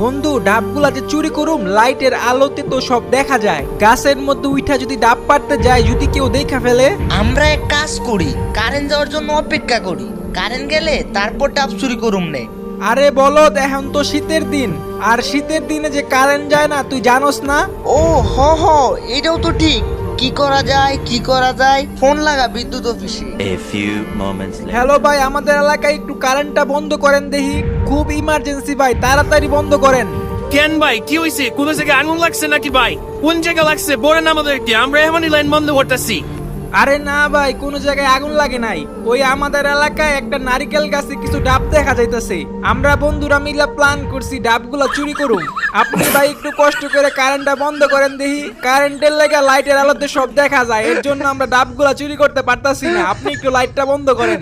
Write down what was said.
বন্ধু ডাবগুলা যে চুরি করুম লাইটের আলোতে তো সব দেখা যায়, গাছের মধ্যে উঠা যদি ডাব পাড়তে যায় যদি কেউ দেখা ফেলে। আমরা এক কাজ করি, কারেন্ট যাওয়ার জন্য অপেক্ষা করি, কারেন্ট গেলে তারপর ডাব চুরি করুম নে। আরে বলদ, এখন তো শীতের দিন, আর শীতের দিনে যে কারেন্ট যায় না তুই জানোস না? ও হ হ, এটাও তো ঠিক। কি করা যায় কি করা যায়, ফোন লাগা বিদ্যুৎ অফিসে। A few moments later. Hello ভাই, আমাদের এলাকায় একটু কারেন্টটা বন্ধ করেন দেখি, খুব ইমার্জেন্সি ভাই, তাড়াতাড়ি বন্ধ করেন। কেন ভাই, কি হয়েছে? কোন জায়গায় আগুন লাগছে নাকি ভাই? কোন জায়গায় লাগছে বলেন আমাদেরকে, আমরা এখনই লাইন বন্ধ করতেছি। আরে না ভাই, কোনো জায়গায় আগুন লাগে নাই, ওই আমাদের এলাকায় একটা নারিকেল গাছে কিছু ডাব দেখা যাইতেছে, আমরা বন্ধুরা মিলে প্ল্যান করছি ডাবগুলা চুরি করুম। আপনি ভাই একটু কষ্ট করে কারেন্টটা বন্ধ করেন দেখি, কারেন্টের লেগে লাইটের আলোতে সব দেখা যায়, এর জন্য আমরা ডাবগুলা চুরি করতে পারতাছি না, আপনি একটু লাইটটা বন্ধ করেন।